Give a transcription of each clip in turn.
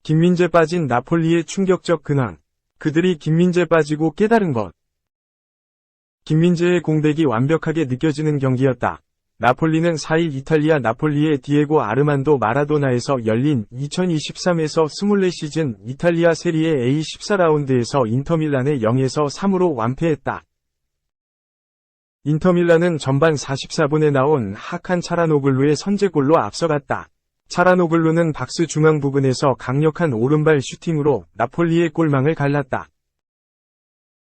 김민재 빠진 나폴리의 충격적 근황. 그들이 김민재 빠지고 깨달은 것. 김민재의 공백이 완벽하게 느껴지는 경기였다. 나폴리는 4일 이탈리아 나폴리의 디에고 아르만도 마라도나에서 열린 2023에서 24시즌 이탈리아 세리에 A 14라운드에서 인터밀란에 0에서 3으로 완패했다. 인터밀란은 전반 44분에 나온 하칸 차라노글루의 선제골로 앞서갔다. 차라노글루는 박스 중앙 부근에서 강력한 오른발 슈팅으로 나폴리의 골망을 갈랐다.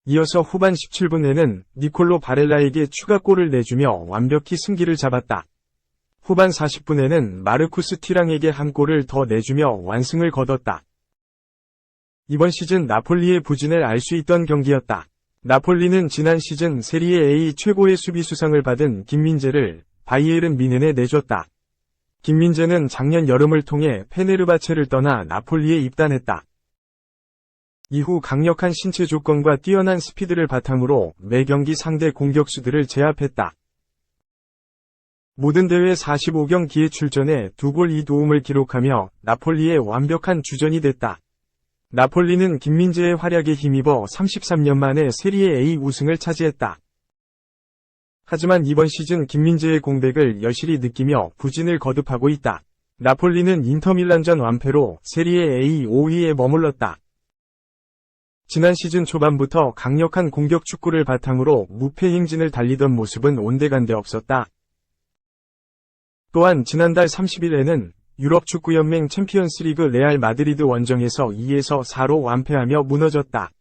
이어서 후반 17분에는 니콜로 바렐라에게 추가골을 내주며 완벽히 승기를 잡았다. 후반 40분에는 마르쿠스 티랑에게 한 골을 더 내주며 완승을 거뒀다. 이번 시즌 나폴리의 부진을 알 수 있던 경기였다. 나폴리는 지난 시즌 세리에 A 최고의 수비수상을 받은 김민재를 바이에른 뮌헨에 내줬다. 김민재는 작년 여름을 통해 페네르바체를 떠나 나폴리에 입단했다. 이후 강력한 신체 조건과 뛰어난 스피드를 바탕으로 매 경기 상대 공격수들을 제압했다. 모든 대회 45경기에 출전해 2골 2도움을 기록하며 나폴리의 완벽한 주전이 됐다. 나폴리는 김민재의 활약에 힘입어 33년 만에 세리에 A 우승을 차지했다. 하지만 이번 시즌 김민재의 공백을 여실히 느끼며 부진을 거듭하고 있다. 나폴리는 인터밀란전 완패로 세리에 A 5위에 머물렀다. 지난 시즌 초반부터 강력한 공격 축구를 바탕으로 무패 행진을 달리던 모습은 온데간데 없었다. 또한 지난달 30일에는 유럽축구연맹 챔피언스리그 레알 마드리드 원정에서 2에서 4로 완패하며 무너졌다.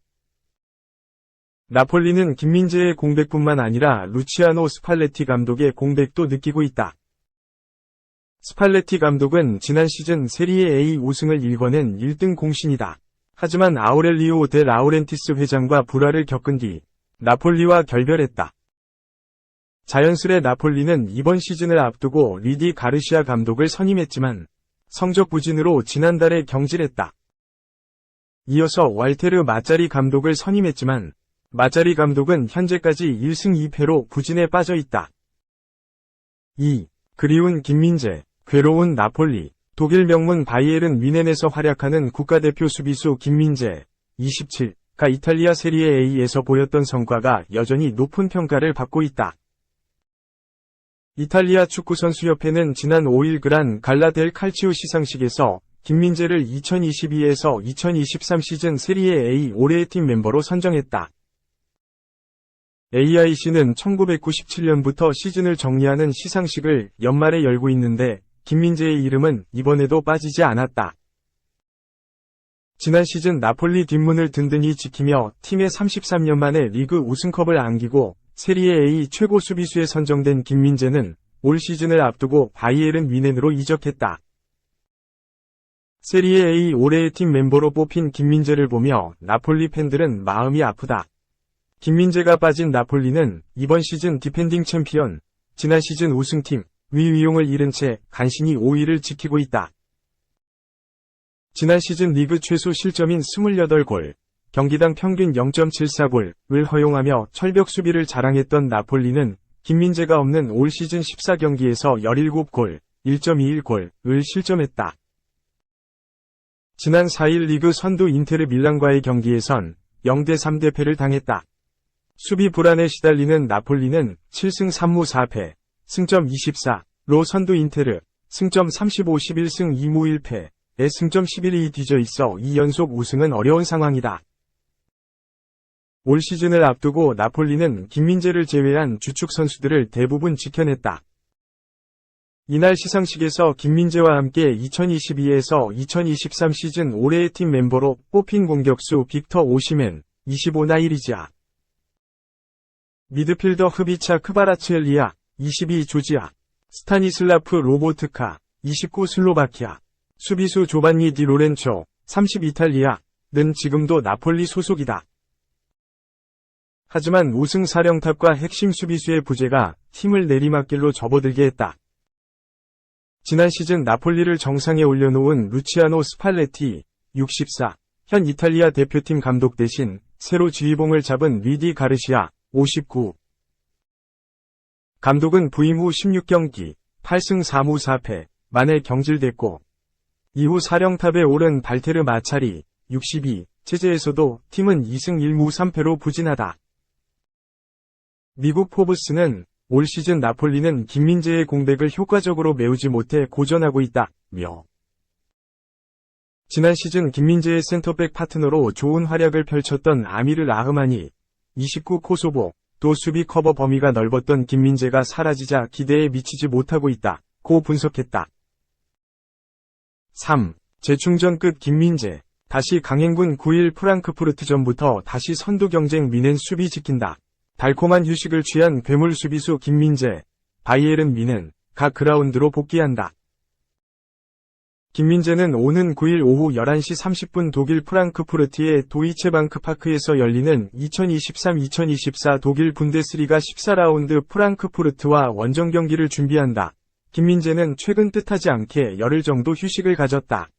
나폴리는 김민재의 공백뿐만 아니라 루치아노 스팔레티 감독의 공백도 느끼고 있다. 스팔레티 감독은 지난 시즌 세리에 A 우승을 일궈낸 1등 공신이다. 하지만 아우렐리오 데 라우렌티스 회장과 불화를 겪은 뒤 나폴리와 결별했다. 자연스레 나폴리는 이번 시즌을 앞두고 리디 가르시아 감독을 선임했지만 성적 부진으로 지난달에 경질했다. 이어서 왈테르 마짜리 감독을 선임했지만 마짜리 감독은 현재까지 1승 2패로 부진에 빠져 있다. 2. 그리운 김민재, 괴로운 나폴리. 독일 명문 바이에른 뮌헨에서 활약하는 국가대표 수비수 김민재, 27가 이탈리아 세리에 A에서 보였던 성과가 여전히 높은 평가를 받고 있다. 이탈리아 축구선수협회는 지난 5일 그란 갈라 델 칼치오 시상식에서 김민재를 2022에서 2023 시즌 세리에 A 올해의 팀 멤버로 선정했다. AIC는 1997년부터 시즌을 정리하는 시상식을 연말에 열고 있는데 김민재의 이름은 이번에도 빠지지 않았다. 지난 시즌 나폴리 뒷문을 든든히 지키며 팀의 33년 만에 리그 우승컵을 안기고 세리에 A 최고 수비수에 선정된 김민재는 올 시즌을 앞두고 바이에른 뮌헨으로 이적했다. 세리에 A 올해의 팀 멤버로 뽑힌 김민재를 보며 나폴리 팬들은 마음이 아프다. 김민재가 빠진 나폴리는 이번 시즌 디펜딩 챔피언, 지난 시즌 우승팀, 위용을 잃은 채 간신히 5위를 지키고 있다. 지난 시즌 리그 최소 실점인 28골, 경기당 평균 0.74골을 허용하며 철벽 수비를 자랑했던 나폴리는 김민재가 없는 올 시즌 14경기에서 17골, 1.21골을 실점했다. 지난 4일 리그 선두 인테르 밀란과의 경기에선 0대3 대패를 당했다. 수비 불안에 시달리는 나폴리는 7승 3무 4패, 승점 24로 선두 인테르, 승점 35 11승 2무 1패에 승점 11이 뒤져 있어 2연속 우승은 어려운 상황이다. 올 시즌을 앞두고 나폴리는 김민재를 제외한 주축 선수들을 대부분 지켜냈다. 이날 시상식에서 김민재와 함께 2022에서 2023 시즌 올해의 팀 멤버로 뽑힌 공격수 빅터 오시멘, 25 나이리지아, 미드필더 흐비차 크바라츠엘리아, 22 조지아, 스타니슬라프 로보트카, 29 슬로바키아, 수비수 조반니 디 로렌초, 30 이탈리아는 지금도 나폴리 소속이다. 하지만 우승 사령탑과 핵심 수비수의 부재가 팀을 내리막길로 접어들게 했다. 지난 시즌 나폴리를 정상에 올려놓은 루치아노 스팔레티, 64, 현 이탈리아 대표팀 감독 대신 새로 지휘봉을 잡은 리디 가르시아, 59. 감독은 부임 후 16경기 8승 4무 4패 만에 경질됐고 이후 사령탑에 오른 발테르 마차리 62 체제에서도 팀은 2승 1무 3패로 부진하다. 미국 포브스는 올 시즌 나폴리는 김민재의 공백을 효과적으로 메우지 못해 고전하고 있다며 지난 시즌 김민재의 센터백 파트너로 좋은 활약을 펼쳤던 아미르 라흐만이 29 코소보 또 수비 커버 범위가 넓었던 김민재가 사라지자 기대에 미치지 못하고 있다고 분석했다. 3. 재충전 끝 김민재 다시 강행군 9일 프랑크푸르트전부터 다시 선두 경쟁 미넨 수비 지킨다. 달콤한 휴식을 취한 괴물 수비수 김민재, 바이에른 미넨, 각 그라운드로 복귀한다. 김민재는 오는 9일 오후 11시 30분 독일 프랑크푸르트의 도이체방크 파크에서 열리는 2023-2024 독일 분데스리가 14라운드 프랑크푸르트와 원정 경기를 준비한다. 김민재는 최근 뜻하지 않게 열흘 정도 휴식을 가졌다.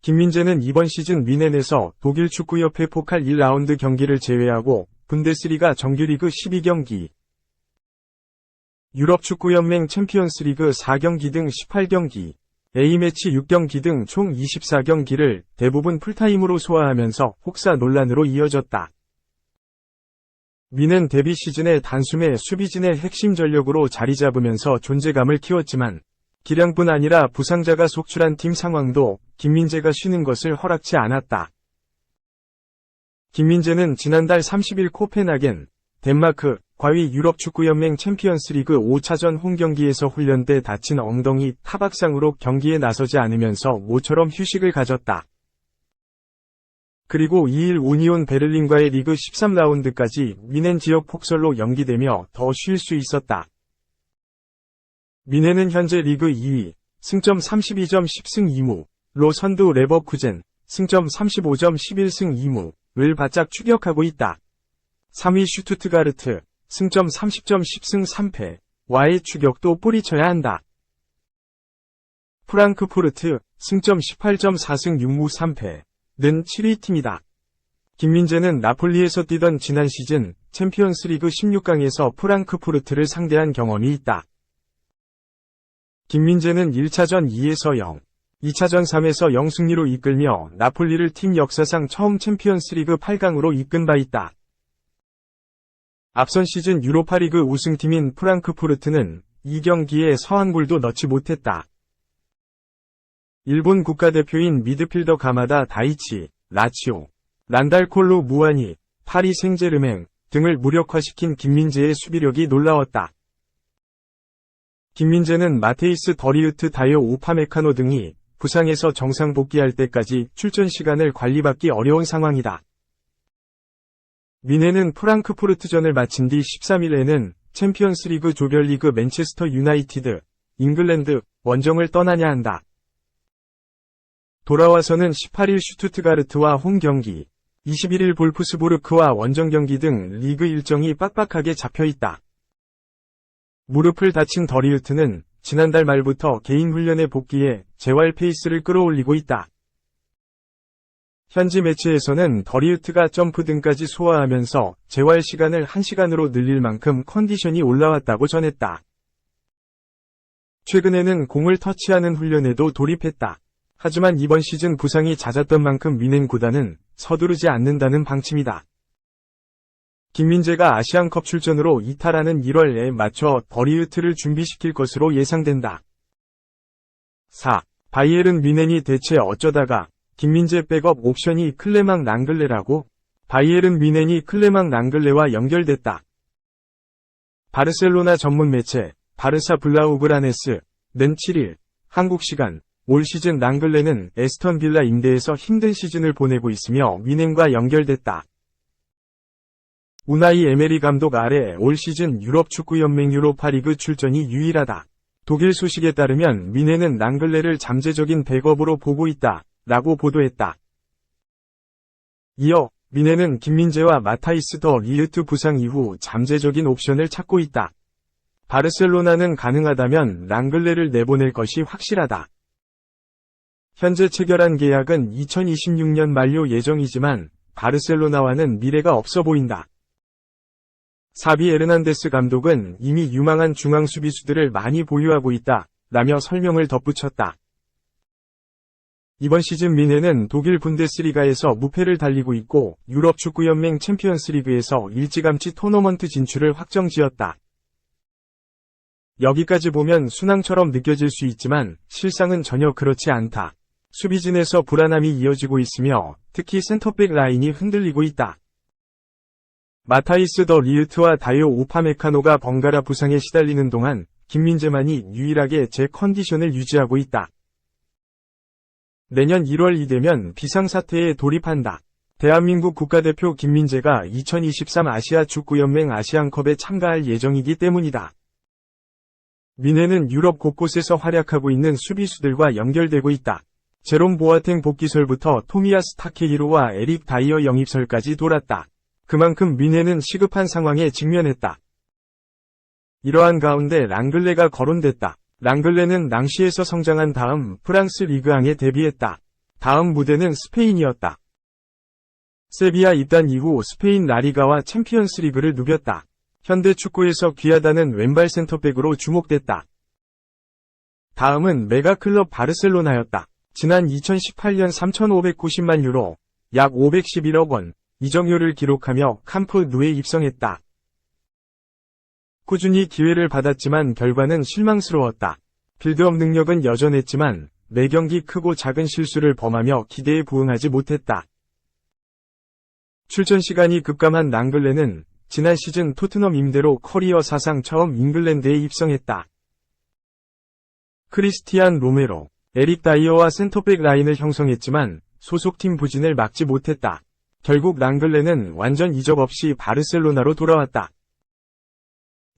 김민재는 이번 시즌 미넨에서 독일 축구협회 포칼 1라운드 경기를 제외하고 분데스리가 정규리그 12경기, 유럽축구연맹 챔피언스리그 4경기 등 18경기, A매치 6경기 등 총 24경기를 대부분 풀타임으로 소화하면서 혹사 논란으로 이어졌다. 미넨 데뷔 시즌에 단숨에 수비진의 핵심 전력으로 자리 잡으면서 존재감을 키웠지만 기량뿐 아니라 부상자가 속출한 팀 상황도 김민재가 쉬는 것을 허락치 않았다. 김민재는 지난달 30일 코펜하겐, 덴마크, 과위 유럽축구연맹 챔피언스리그 5차전 홈경기에서 훈련 때 다친 엉덩이 타박상으로 경기에 나서지 않으면서 모처럼 휴식을 가졌다. 그리고 2일 우니온 베를린과의 리그 13라운드까지 미넨 지역 폭설로 연기되며 더 쉴 수 있었다. 미넨은 현재 리그 2위, 승점 32점 10승 2무로 선두 레버쿠젠, 승점 35점 11승 2무를 바짝 추격하고 있다. 3위 슈투트가르트, 승점 30점 10승 3패와의 추격도 뿌리쳐야 한다. 프랑크푸르트, 승점 18점 4승 6무 3패는 7위 팀이다. 김민재는 나폴리에서 뛰던 지난 시즌 챔피언스리그 16강에서 프랑크푸르트를 상대한 경험이 있다. 김민재는 1차전 2에서 0, 2차전 3에서 0 승리로 이끌며 나폴리를 팀 역사상 처음 챔피언스리그 8강으로 이끈 바 있다. 앞선 시즌 유로파리그 우승팀인 프랑크푸르트는 이 경기에 서한골도 넣지 못했다. 일본 국가대표인 미드필더 가마다 다이치, 라치오, 란달콜로 무아니, 파리 생제르맹 등을 무력화시킨 김민재의 수비력이 놀라웠다. 김민재는 마테이스 더리우트 다이오 오파메카노 등이 부상에서 정상 복귀할 때까지 출전 시간을 관리받기 어려운 상황이다. 미넨은 프랑크푸르트전을 마친 뒤 13일에는 챔피언스리그 조별리그 맨체스터 유나이티드, 잉글랜드 원정을 떠나냐 한다. 돌아와서는 18일 슈투트가르트와 홈 경기, 21일 볼프스부르크와 원정 경기 등 리그 일정이 빡빡하게 잡혀있다. 무릎을 다친 더리우트는 지난달 말부터 개인 훈련에 복귀해 재활 페이스를 끌어올리고 있다. 현지 매체에서는 더리우트가 점프 등까지 소화하면서 재활 시간을 1시간으로 늘릴 만큼 컨디션이 올라왔다고 전했다. 최근에는 공을 터치하는 훈련에도 돌입했다. 하지만 이번 시즌 부상이 잦았던 만큼 미넨 구단은 서두르지 않는다는 방침이다. 김민재가 아시안컵 출전으로 이탈하는 1월에 맞춰 더리우트를 준비시킬 것으로 예상된다. 4. 바이에른 미넨이 대체 어쩌다가 김민재 백업 옵션이 클레망 랑글레라고? 바이에른 미넨이 클레망 랑글레와 연결됐다. 바르셀로나 전문 매체 바르사 블라우그라네스는 7일 한국 시간 올 시즌 랑글레는 에스턴 빌라 임대에서 힘든 시즌을 보내고 있으며 미넨과 연결됐다. 우나이 에메리 감독 아래 올 시즌 유럽축구연맹 유로파리그 출전이 유일하다. 독일 소식에 따르면 미넨은 랑글레를 잠재적인 백업으로 보고 있다. 라고 보도했다. 이어 미넨은 김민재와 마타이스 더 리흐트 부상 이후 잠재적인 옵션을 찾고 있다. 바르셀로나는 가능하다면 랑글레를 내보낼 것이 확실하다. 현재 체결한 계약은 2026년 만료 예정이지만 바르셀로나와는 미래가 없어 보인다. 사비 에르난데스 감독은 이미 유망한 중앙 수비수들을 많이 보유하고 있다, 라며 설명을 덧붙였다. 이번 시즌 미네는 독일 분데스리가에서 무패를 달리고 있고 유럽 축구연맹 챔피언스리그에서 일찌감치 토너먼트 진출을 확정지었다. 여기까지 보면 순항처럼 느껴질 수 있지만 실상은 전혀 그렇지 않다. 수비진에서 불안함이 이어지고 있으며 특히 센터백 라인이 흔들리고 있다. 마타이스 더 리흐트와 다요 오파메카노가 번갈아 부상에 시달리는 동안 김민재만이 유일하게 제 컨디션을 유지하고 있다. 내년 1월이 되면 비상사태에 돌입한다. 대한민국 국가대표 김민재가 2023 아시아 축구연맹 아시안컵에 참가할 예정이기 때문이다. 미네는 유럽 곳곳에서 활약하고 있는 수비수들과 연결되고 있다. 제롬 보아탱 복귀설부터 토미야스 타케히로와 에릭 다이어 영입설까지 돌았다. 그만큼 미네는 시급한 상황에 직면했다. 이러한 가운데 랑글레가 거론됐다. 랑글레는 낭시에서 성장한 다음 프랑스 리그앙에 데뷔했다. 다음 무대는 스페인이었다. 세비야 입단 이후 스페인 라리가와 챔피언스 리그를 누볐다. 현대 축구에서 귀하다는 왼발 센터백으로 주목됐다. 다음은 메가클럽 바르셀로나였다. 지난 2018년 3,590만 유로, 약 511억 원, 이적료를 기록하며 캠프 누에 입성했다. 꾸준히 기회를 받았지만 결과는 실망스러웠다. 빌드업 능력은 여전했지만 매경기 크고 작은 실수를 범하며 기대에 부응하지 못했다. 출전 시간이 급감한 랑글레는 지난 시즌 토트넘 임대로 커리어 사상 처음 잉글랜드에 입성했다. 크리스티안 로메로, 에릭 다이어와 센터백 라인을 형성했지만 소속팀 부진을 막지 못했다. 결국 랑글레는 완전 이적 없이 바르셀로나로 돌아왔다.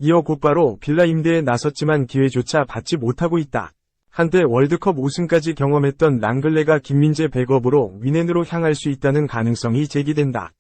이어 곧바로 빌라 임대에 나섰지만 기회조차 받지 못하고 있다. 한때 월드컵 우승까지 경험했던 랑글레가 김민재 백업으로 위넨으로 향할 수 있다는 가능성이 제기된다.